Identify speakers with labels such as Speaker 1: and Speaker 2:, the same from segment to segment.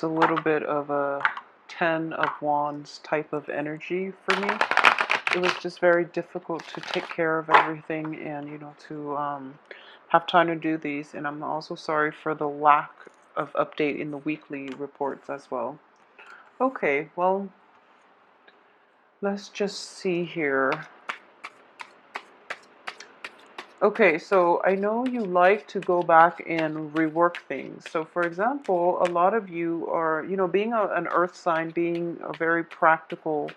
Speaker 1: A little bit of a 10 of Wands type of energy for me. It was just very difficult to take care of everything and, to have time to do these. And I'm also sorry for the lack of update in the weekly reports as well. Okay, well, let's just see here. Okay, so I know you like to go back and rework things. So, for example, a lot of you are, being an earth sign, being a very practical,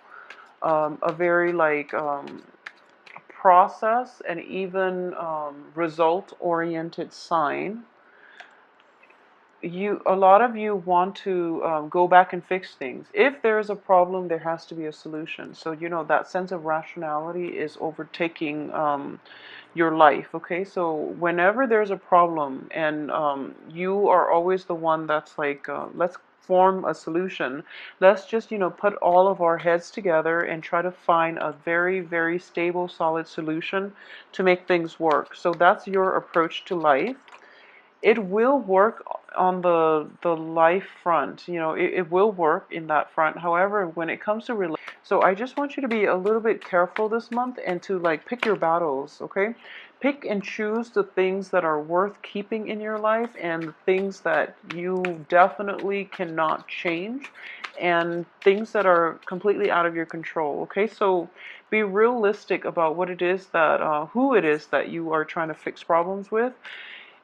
Speaker 1: a very like process and even result-oriented sign. A lot of you want to go back and fix things. If there's a problem, there has to be a solution. So, that sense of rationality is overtaking your life. Okay, so whenever there's a problem and you are always the one that's like, let's form a solution. Let's just, put all of our heads together and try to find a very, very stable, solid solution to make things work. So that's your approach to life. It will work on the life front. It will work in that front. However, when it comes to so I just want you to be a little bit careful this month and to like pick your battles. Okay, pick and choose the things that are worth keeping in your life and the things that you definitely cannot change and things that are completely out of your control. Okay, so be realistic about what it is that who it is that you are trying to fix problems with.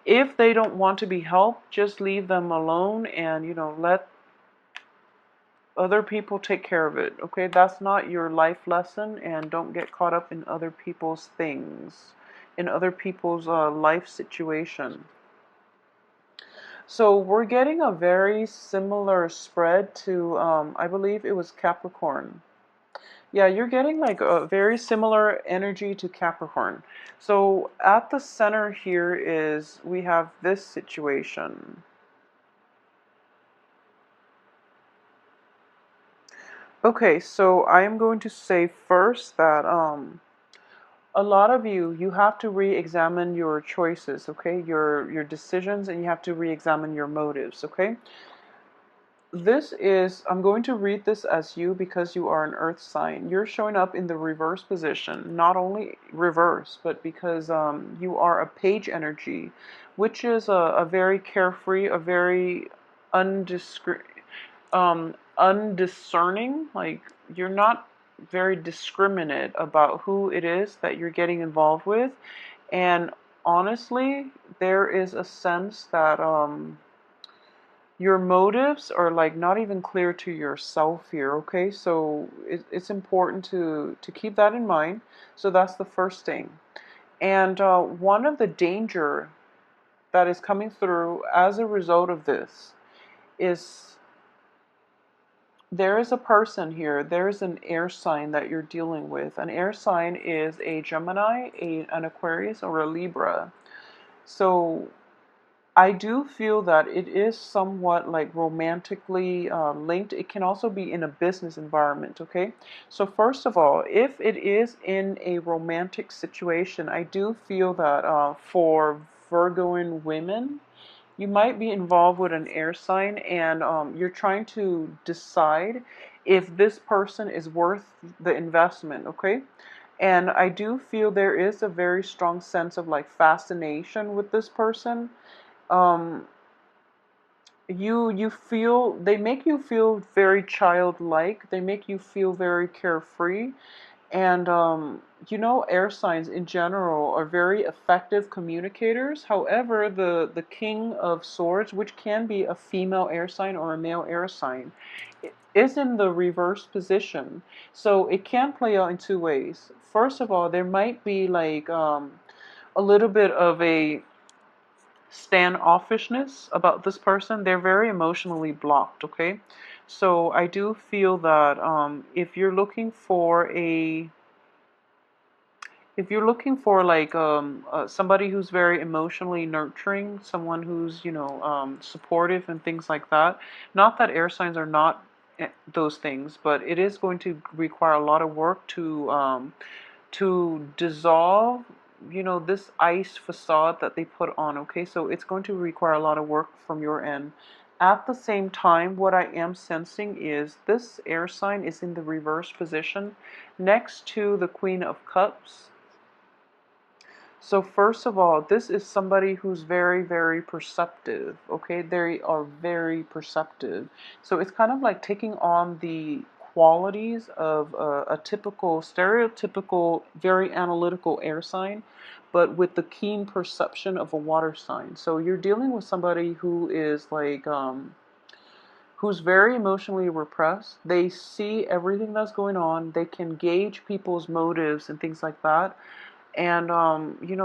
Speaker 1: If they don't want to be helped, just leave them alone and, let other people take care of it. Okay, that's not your life lesson, and don't get caught up in other people's things, in other people's life situation. So we're getting a very similar spread to, I believe it was Capricorn. Yeah, you're getting like a very similar energy to Capricorn. So at the center here is we have this situation. Okay, so I am going to say first that a lot of you have to re-examine your choices, okay? Your decisions, and you have to re-examine your motives, okay? I'm going to read this as you because you are an earth sign. You're showing up in the reverse position, not only reverse, but because you are a page energy, which is a very carefree, a very undiscerning, like you're not very discriminate about who it is that you're getting involved with. And honestly, there is a sense that your motives are like not even clear to yourself here. Okay, so it's important to keep that in mind. So that's the first thing. And one of the danger that is coming through as a result of this is there is a person here, there's an air sign that you're dealing with. An air sign is a Gemini, an Aquarius, or a Libra. So I do feel that it is somewhat like romantically linked. It can also be in a business environment, okay? So first of all, if it is in a romantic situation, I do feel that for Virgoan women, you might be involved with an air sign and you're trying to decide if this person is worth the investment, okay? And I do feel there is a very strong sense of like fascination with this person. Um, you feel they make you feel very childlike. They make you feel very carefree. And air signs in general are very effective communicators. However, the King of Swords, which can be a female air sign or a male air sign, is in the reverse position. So it can play out in two ways. First of all, there might be like a little bit of a standoffishness about this person. They're very emotionally blocked, okay? So I do feel that if you're looking for like somebody who's very emotionally nurturing, someone who's supportive and things like that. Not that air signs are not those things, but it is going to require a lot of work to dissolve this ice facade that they put on. Okay, so it's going to require a lot of work from your end At the same time, what I am sensing is this air sign is in the reverse position next to the Queen of Cups. So first of all, this is somebody who's very, very perceptive, okay? They are very perceptive. So it's kind of like taking on the qualities of a typical, stereotypical, very analytical air sign, but with the keen perception of a water sign. So you're dealing with somebody who is like, who's very emotionally repressed. They see everything that's going on. They can gauge people's motives and things like that. And,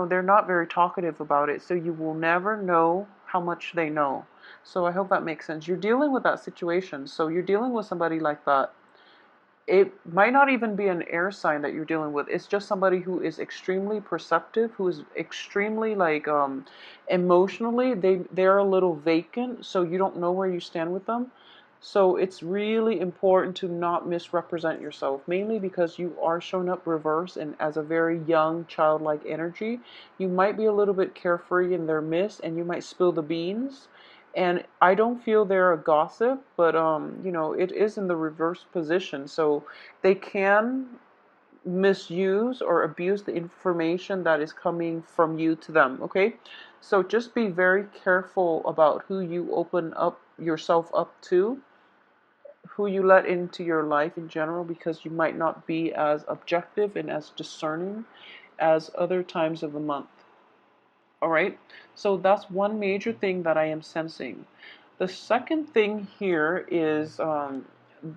Speaker 1: they're not very talkative about it. So you will never know how much they know. So I hope that makes sense. You're dealing with that situation. So you're dealing with somebody like that. It might not even be an air sign that you're dealing with. It's just somebody who is extremely perceptive, who is extremely like emotionally they're a little vacant, so you don't know where you stand with them. So it's really important to not misrepresent yourself, mainly because you are showing up reverse and as a very young childlike energy. You might be a little bit carefree in their midst and you might spill the beans. And I don't feel they're a gossip, but it is in the reverse position, so they can misuse or abuse the information that is coming from you to them, okay? So just be very careful about who you open up yourself up to, who you let into your life in general, because you might not be as objective and as discerning as other times of the month. All right, so that's one major thing that I am sensing. The second thing here is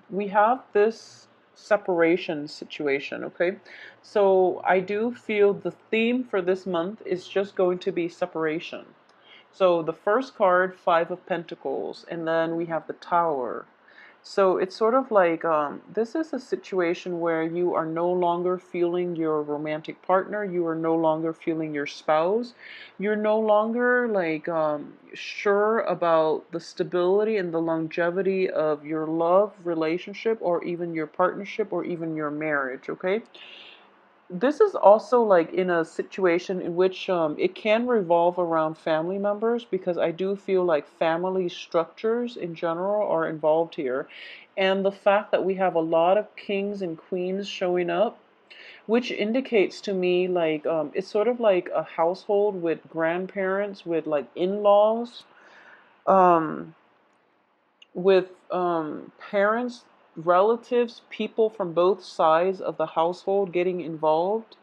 Speaker 1: we have this separation situation, okay? So I do feel the theme for this month is just going to be separation. So the first card, Five of Pentacles, and then we have the Tower. So it's sort of like this is a situation where you are no longer feeling your romantic partner, you are no longer feeling your spouse, you're no longer like sure about the stability and the longevity of your love relationship or even your partnership or even your marriage, okay? This is also like in a situation in which it can revolve around family members, because I do feel like family structures in general are involved here. And the fact that we have a lot of kings and queens showing up, which indicates to me like it's sort of like a household with grandparents, with like in-laws, um, with parents, relatives, people from both sides of the household getting involved.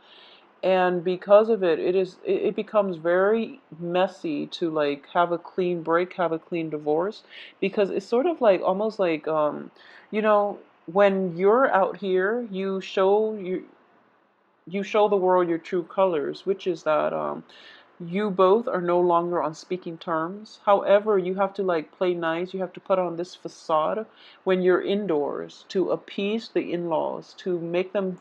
Speaker 1: And because of it, it becomes very messy to like have a clean break, have a clean divorce, because it's sort of like almost like you know when you're out here, you show the world your true colors, which is that you both are no longer on speaking terms. However, you have to like play nice. You have to put on this facade when you're indoors to appease the in-laws, to make them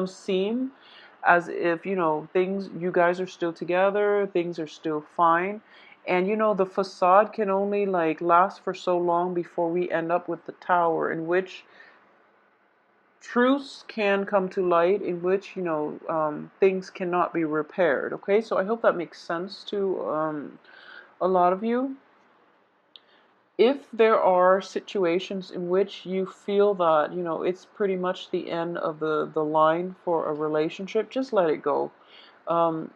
Speaker 1: seem as if, things, you guys are still together, things are still fine. And the facade can only like last for so long before we end up with the Tower, in which truths can come to light, in which things cannot be repaired. Okay, so I hope that makes sense to a lot of you. If there are situations in which you feel that it's pretty much the end of the line for a relationship, just let it go. um,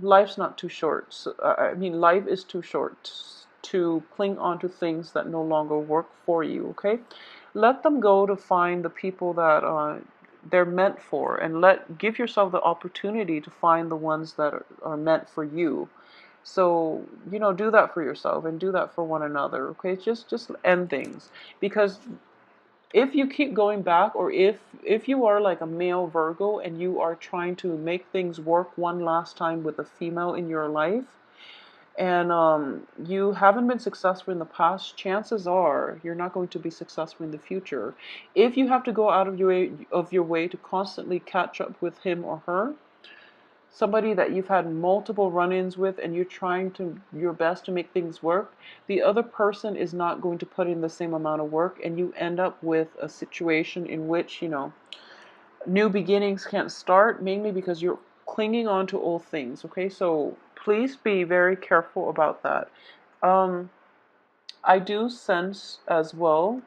Speaker 1: Life's not too short. So, I mean, life is too short to cling on to things that no longer work for you, okay? Let them go to find the people that they're meant for, and give yourself the opportunity to find the ones that are meant for you. So, do that for yourself and do that for one another, okay? Just end things, because if you keep going back, or if you are like a male Virgo and you are trying to make things work one last time with a female in your life, and you haven't been successful in the past, chances are you're not going to be successful in the future. If you have to go out of your way to constantly catch up with him or her, somebody that you've had multiple run-ins with, and you're trying to your best to make things work, the other person is not going to put in the same amount of work, and you end up with a situation in which new beginnings can't start, mainly because you're clinging on to old things. Okay, so please be very careful about that. um I do sense as well,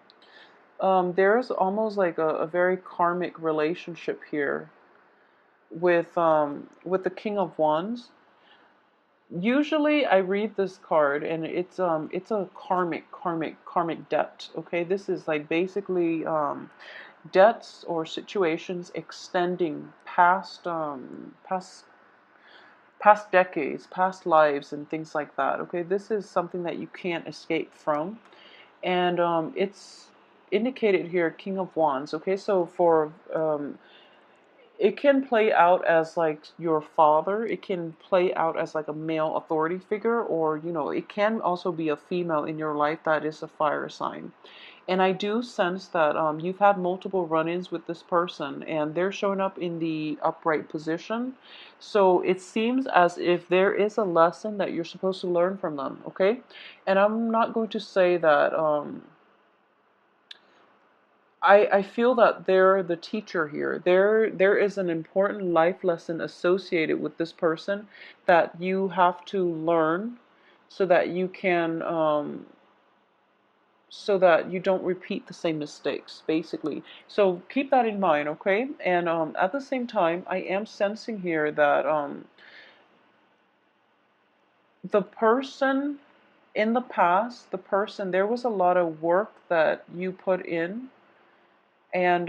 Speaker 1: there's almost like a very karmic relationship here with the King of Wands. Usually I read this card and it's a karmic debt. Okay, this is like basically debts or situations extending past decades, past lives, and things like that. Okay, this is something that you can't escape from, and it's indicated here, King of Wands. Okay, so for it can play out as like your father. It can play out as like a male authority figure, or it can also be a female in your life that is a fire sign. And I do sense that you've had multiple run-ins with this person, and they're showing up in the upright position. So it seems as if there is a lesson that you're supposed to learn from them. Okay, and I'm not going to say that. I feel that they're the teacher here. There is an important life lesson associated with this person that you have to learn so that you can so that you don't repeat the same mistakes, basically. So keep that in mind, okay? And at the same time, I am sensing here that the person in the past, there was a lot of work that you put in, and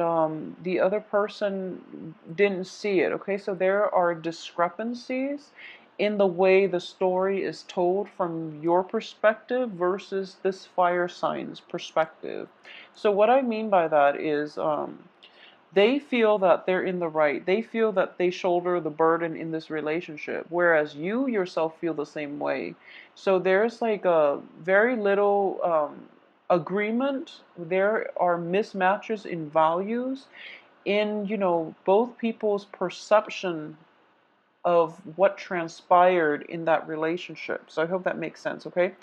Speaker 1: the other person didn't see it. Okay, so there are discrepancies in the way the story is told from your perspective versus this fire sign's perspective. So what I mean by that is they feel that they're in the right. They feel that they shoulder the burden in this relationship, whereas you yourself feel the same way. So there's like a very little agreement. There are mismatches in values, in both people's perception of what transpired in that relationship. So I hope that makes sense. Okay,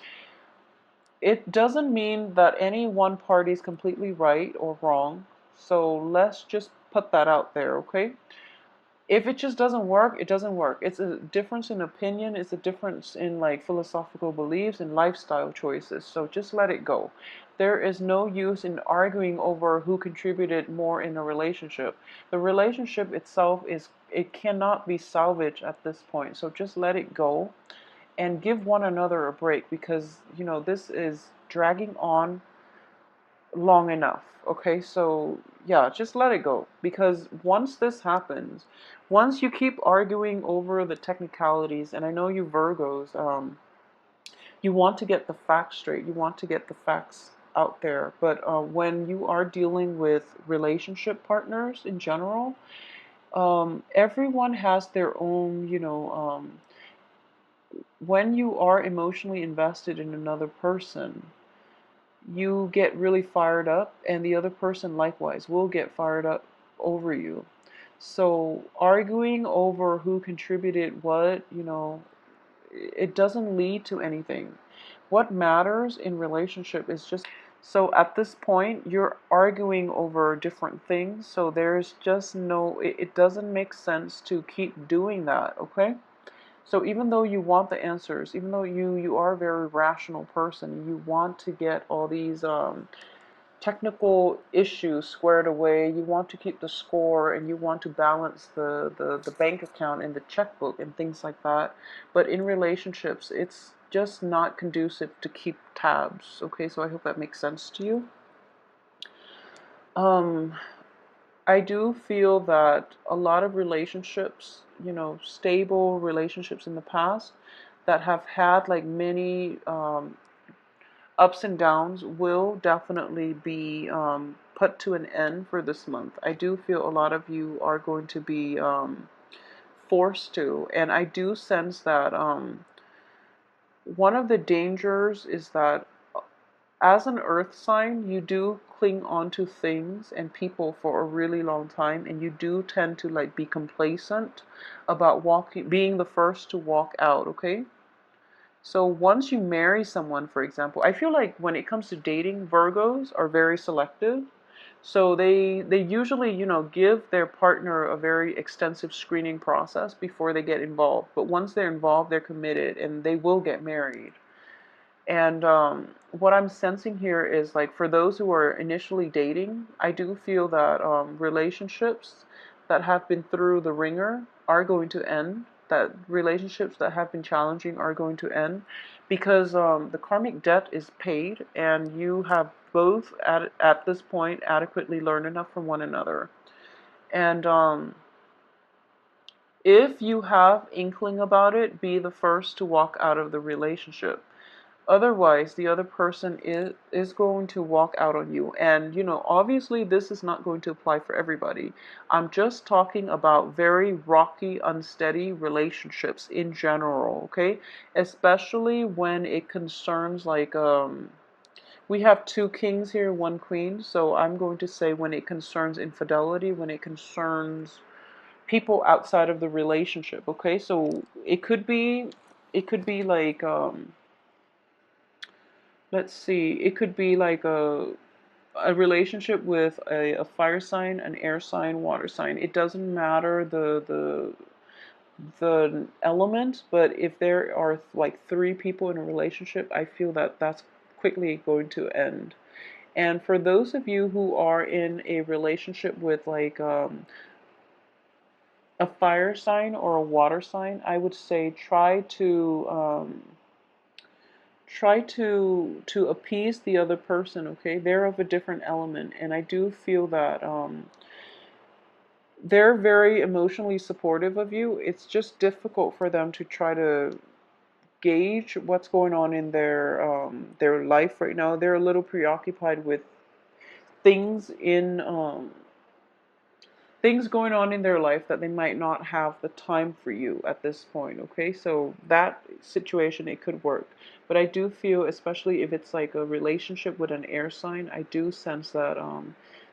Speaker 1: it doesn't mean that any one party is completely right or wrong. So let's just put that out there, okay? If it just doesn't work, it doesn't work. It's a difference in opinion, it's a difference in like philosophical beliefs and lifestyle choices. So just let it go. There is no use in arguing over who contributed more in a relationship. The relationship itself it cannot be salvaged at this point. So just let it go and give one another a break, because this is dragging on long enough. Okay, so yeah, just let it go, because once this happens, once you keep arguing over the technicalities, and I know you Virgos, you want to get the facts straight, you want to get the facts out there, but when you are dealing with relationship partners in general, everyone has their own, when you are emotionally invested in another person, you get really fired up, and the other person likewise will get fired up over you. So arguing over who contributed what, it doesn't lead to anything. What matters in relationship is just, so at this point you're arguing over different things, so there's just no, it doesn't make sense to keep doing that, okay? So even though you want the answers, even though you are a very rational person, you want to get all these technical issues squared away, you want to keep the score, and you want to balance the bank account and the checkbook and things like that. But in relationships, it's just not conducive to keep tabs. Okay, so I hope that makes sense to you. Um, I do feel that a lot of relationships, stable relationships in the past that have had like many ups and downs will definitely be put to an end for this month. I do feel a lot of you are going to be forced to, and I do sense that one of the dangers is that as an earth sign, you do cling on to things and people for a really long time, and you do tend to like be complacent about being the first to walk out, okay? So once you marry someone, for example, I feel like when it comes to dating, Virgos are very selective. So they usually, give their partner a very extensive screening process before they get involved. But once they're involved, they're committed and they will get married. And what I'm sensing here is like for those who are initially dating, I do feel that relationships that have been through the ringer are going to end. That relationships that have been challenging are going to end because the karmic debt is paid and you have both at this point adequately learned enough from one another. And if you have inkling about it, be the first to walk out of the relationship. Otherwise, the other person is going to walk out on you. And, obviously this is not going to apply for everybody. I'm just talking about very rocky, unsteady relationships in general, okay? Especially when it concerns like we have two kings here, one queen. So I'm going to say when it concerns infidelity, when it concerns people outside of the relationship, okay? So it could be like let's see, it could be like a relationship with a fire sign, an air sign, water sign. It doesn't matter the element, but if there are like three people in a relationship, I feel that that's quickly going to end. And for those of you who are in a relationship with like a fire sign or a water sign, I would say try to appease the other person, okay? They're of a different element, and I do feel that they're very emotionally supportive of you. It's just difficult for them to try to gauge what's going on in their life right now. They're a little preoccupied with things in things going on in their life that they might not have the time for you at this point, okay? So that situation, it could work. But I do feel, especially if it's like a relationship with an air sign, I do sense that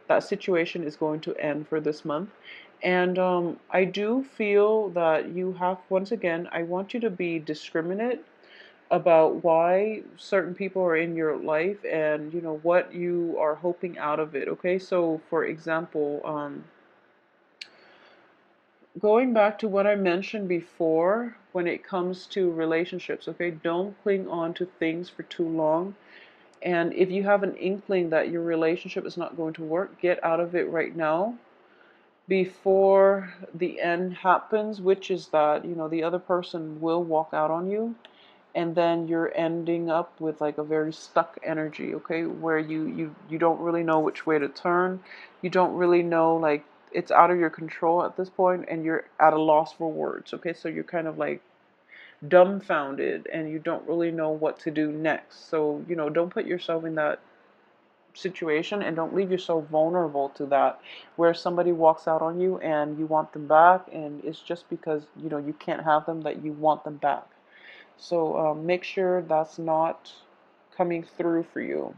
Speaker 1: that situation is going to end for this month. And I do feel that you have, once again, I want you to be discriminate about why certain people are in your life and what you are hoping out of it, okay? So for example, going back to what I mentioned before when it comes to relationships, okay, don't cling on to things for too long. And if you have an inkling that your relationship is not going to work, get out of it right now before the end happens, which is that, the other person will walk out on you. And then you're ending up with like a very stuck energy, okay, where you don't really know which way to turn. You don't really know, like, it's out of your control at this point and you're at a loss for words, okay? So you're kind of like dumbfounded and you don't really know what to do next. So don't put yourself in that situation and don't leave yourself vulnerable to that, where somebody walks out on you and you want them back, and it's just because you can't have them that you want them back. So make sure that's not coming through for you.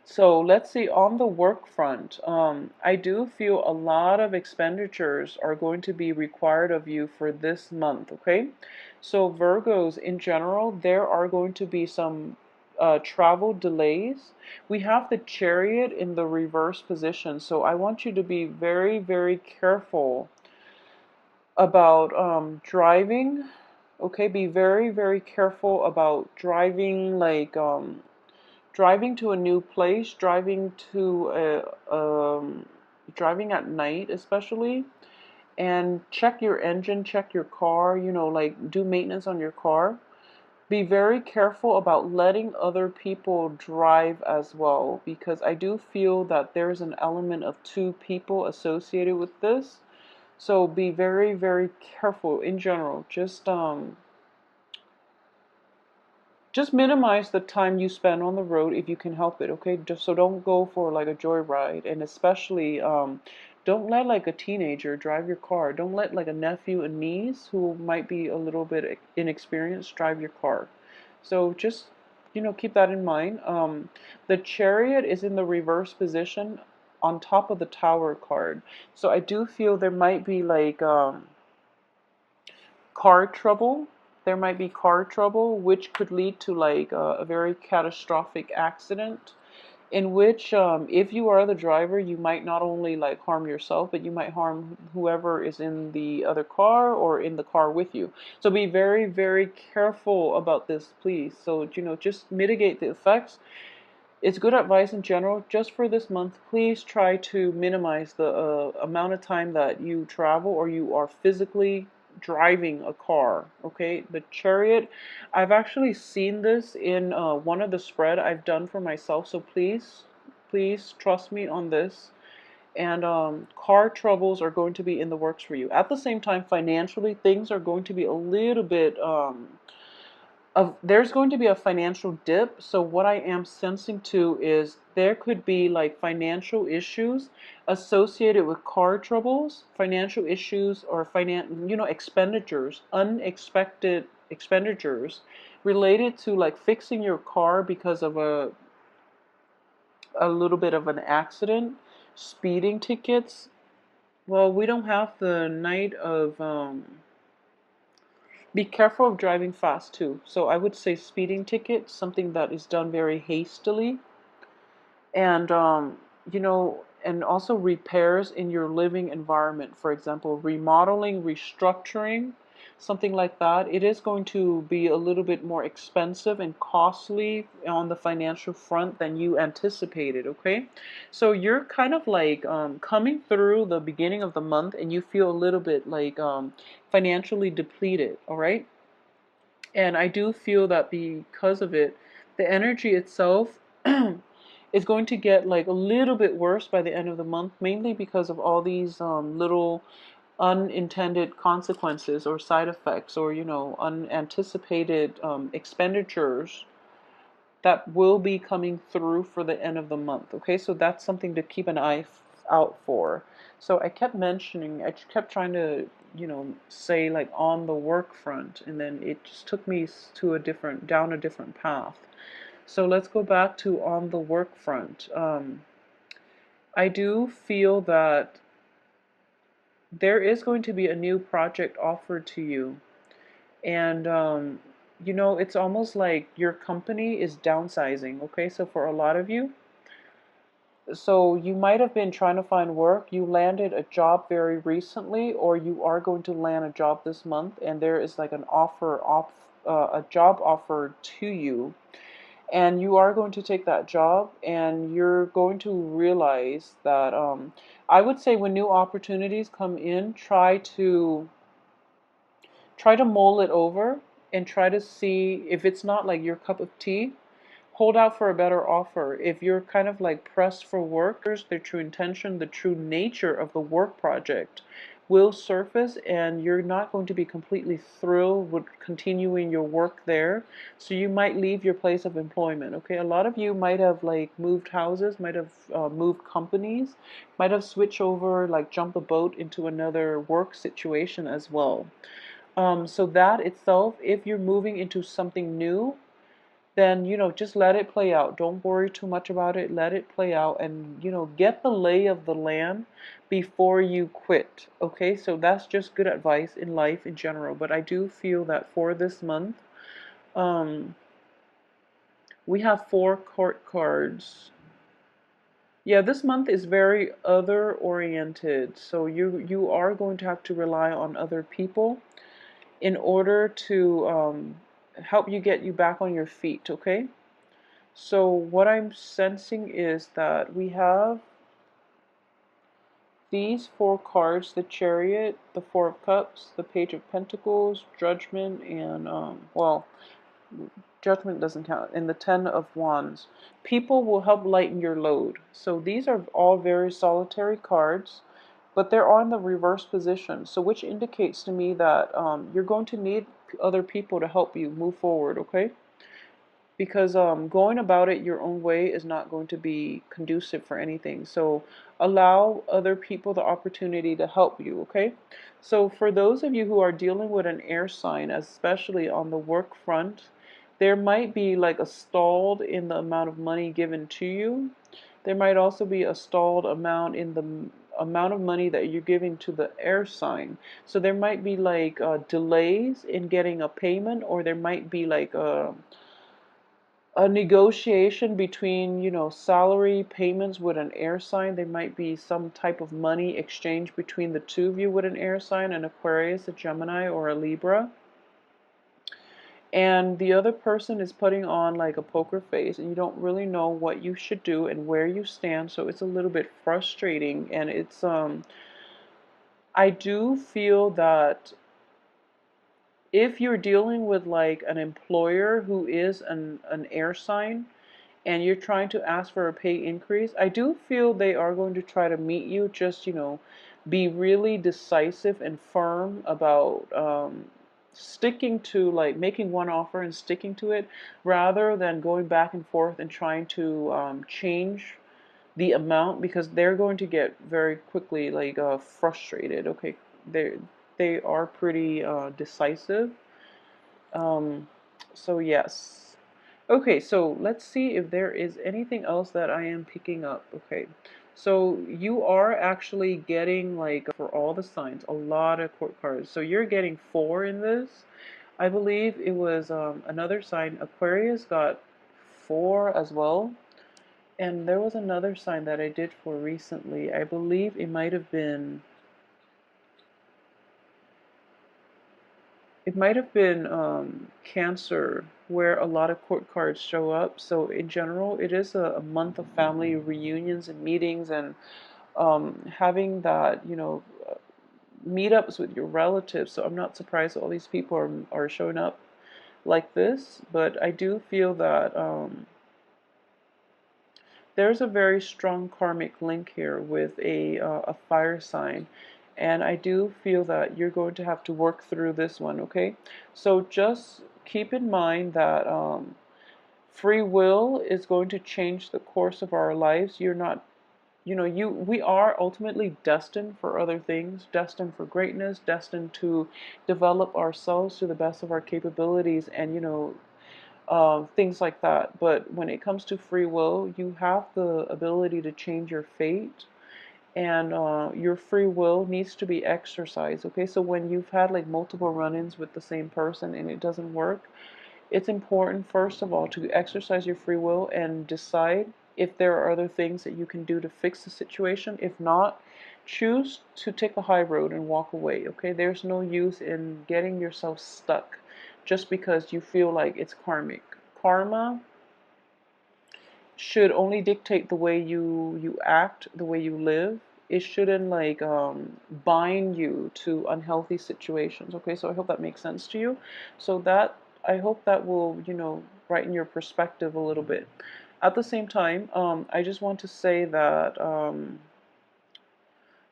Speaker 1: So let's see, on the work front, I do feel a lot of expenditures are going to be required of you for this month, okay? So Virgos in general, there are going to be some travel delays. We have the Chariot in the reverse position, so I want you to be very, very careful about driving. Okay, be very, very careful about driving, like driving to a new place, driving at night especially, and check your engine, check your car, like do maintenance on your car. Be very careful about letting other people drive as well, because I do feel that there's an element of two people associated with this. So be very, very careful in general. Just minimize the time you spend on the road if you can help it, okay? Just so don't go for like a joyride, and especially don't let like a teenager drive your car. Don't let like a nephew and niece who might be a little bit inexperienced drive your car. So just keep that in mind. The Chariot is in the reverse position on top of the Tower card. So I do feel there might be like car trouble. There might be car trouble, which could lead to like a very catastrophic accident. in which if you are the driver, you might not only like harm yourself, but you might harm whoever is in the other car or in the car with you. So be very, very careful about this, please. So, just mitigate the effects. It's good advice in general. Just for this month, please try to minimize the amount of time that you travel or you are physically driving a car. Okay, the chariot, I've actually seen this in one of the spread I've done for myself, so please trust me on this. And car troubles are going to be in the works for you. At the same time, financially, things are going to be a little bit there's going to be a financial dip. So what I am sensing too is there could be like financial issues associated with car troubles, financial issues, or expenditures, unexpected expenditures related to like fixing your car because of a little bit of an accident, speeding tickets. Well, we don't have the night of be careful of driving fast too. So I would say speeding ticket, something that is done very hastily, and and also repairs in your living environment. For example, remodeling, restructuring, something like that. It is going to be a little bit more expensive and costly on the financial front than you anticipated. Okay, so you're kind of like coming through the beginning of the month, and you feel a little bit like financially depleted. All right. And I do feel that because of it, the energy itself is going to get like a little bit worse by the end of the month, mainly because of all these little unintended consequences or side effects or, unanticipated expenditures that will be coming through for the end of the month. Okay, so that's something to keep an eye out for. So I kept trying to, say like on the work front, and then it just took me to down a different path. So let's go back to on the work front. I do feel that there is going to be a new project offered to you, and it's almost like your company is downsizing. Okay, so for a lot of you, so you might have been trying to find work, you landed a job very recently, or you are going to land a job this month, and there is like a job offer to you, and you are going to take that job, and you're going to realize that I would say when new opportunities come in, try to mull it over and try to see if it's not like your cup of tea. Hold out for a better offer. If you're kind of like pressed for work, the true intention, the true nature of the work project will surface, and you're not going to be completely thrilled with continuing your work there. So you might leave your place of employment. Okay, a lot of you might have like moved houses, might have moved companies, might have switched over, like jump the boat into another work situation as well. So that itself, if you're moving into something new, then just let it play out. Don't worry too much about it. Let it play out, and get the lay of the land before you quit. Okay, so that's just good advice in life in general. But I do feel that for this month, um, we have 4 court cards. Yeah, this month is very other oriented, so you are going to have to rely on other people in order to help get you back on your feet. Okay. So what I'm sensing is that we have these 4 cards: the Chariot, the Four of Cups, the Page of Pentacles, Judgment, and, well, Judgment doesn't count, and the Ten of Wands. People will help lighten your load. So these are all very solitary cards, but they're on the reverse position, so which indicates to me that you're going to need other people to help you move forward, okay? Because going about it your own way is not going to be conducive for anything. So allow other people the opportunity to help you, okay? So for those of you who are dealing with an air sign, especially on the work front, there might be like a stalled in the amount of money given to you. There might also be a stalled amount in the amount of money that you're giving to the air sign. So there might be like delays in getting a payment, or there might be like a negotiation between, salary payments with an air sign. There might be some type of money exchange between the two of you with an air sign, an Aquarius, a Gemini, or a Libra. And the other person is putting on like a poker face, and you don't really know what you should do and where you stand, so it's a little bit frustrating. And it's I do feel that if you're dealing with like an employer who is an air sign and you're trying to ask for a pay increase, I do feel they are going to try to meet you. Just, be really decisive and firm about sticking to, like, making one offer and sticking to it, rather than going back and forth and trying to change the amount, because they're going to get very quickly like frustrated. Okay, they are pretty decisive. Um, so yes. Okay, so let's see if there is anything else that I am picking up. Okay, so you are actually getting, like, for all the signs, a lot of court cards. So you're getting 4 in this. I believe it was another sign, Aquarius, got 4 as well. And there was another sign that I did for recently. I believe it might have been Cancer, where a lot of court cards show up. So in general, it is a month of family reunions and meetings, and having that, meetups with your relatives. So I'm not surprised all these people are showing up like this, but I do feel that there's a very strong karmic link here with a fire sign, and I do feel that you're going to have to work through this one. Okay, so just keep in mind that free will is going to change the course of our lives. You're not, we are ultimately destined for other things, destined for greatness, destined to develop ourselves to the best of our capabilities, and things like that. But when it comes to free will, you have the ability to change your fate, and your free will needs to be exercised. Okay, so when you've had like multiple run-ins with the same person and it doesn't work, it's important, first of all, to exercise your free will and decide if there are other things that you can do to fix the situation. If not, choose to take the high road and walk away. Okay, there's no use in getting yourself stuck just because you feel like it's karmic. Karma should only dictate the way you act, the way you live. It shouldn't, like, bind you to unhealthy situations. Okay, so I hope that makes sense to you. So that, I hope that will, brighten your perspective a little bit. At the same time, I just want to say that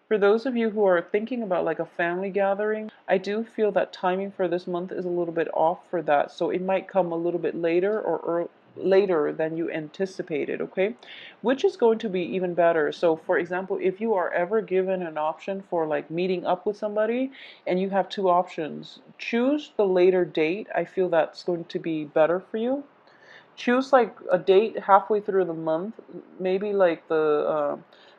Speaker 1: for those of you who are thinking about like a family gathering, I do feel that timing for this month is a little bit off for that. So it might come a little bit later, or later than you anticipated, okay? Which is going to be even better. So for example, if you are ever given an option for like meeting up with somebody and you have 2 options, choose the later date. I feel that's going to be better for you. Choose like a date halfway through the month, maybe like the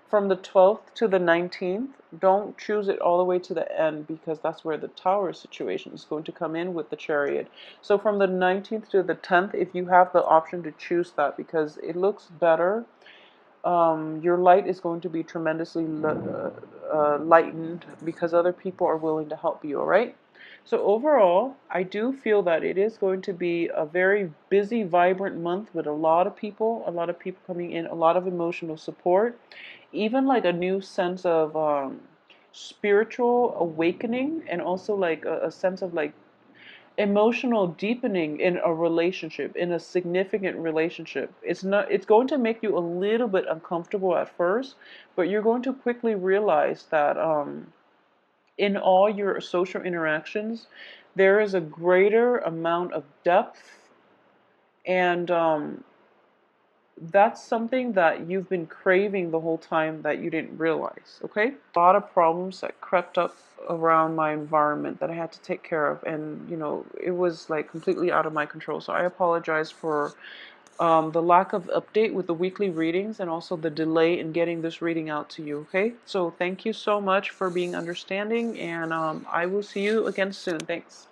Speaker 1: from the 12th to the 19th. Don't choose it all the way to the end, because that's where the tower situation is going to come in with the chariot. So from the 19th to the 10th, if you have the option to choose that, because it looks better, your light is going to be tremendously lightened, because other people are willing to help you, all right? So overall, I do feel that it is going to be a very busy, vibrant month with a lot of people coming in, a lot of emotional support, even like a new sense of spiritual awakening, and also like a sense of like emotional deepening in a relationship, in a significant relationship. It's going to make you a little bit uncomfortable at first, but you're going to quickly realize that in all your social interactions, there is a greater amount of depth, and that's something that you've been craving the whole time that you didn't realize, okay? A lot of problems that crept up around my environment that I had to take care of, and it was like completely out of my control. So I apologize for the lack of update with the weekly readings, and also the delay in getting this reading out to you, okay? So thank you so much for being understanding, and I will see you again soon. Thanks.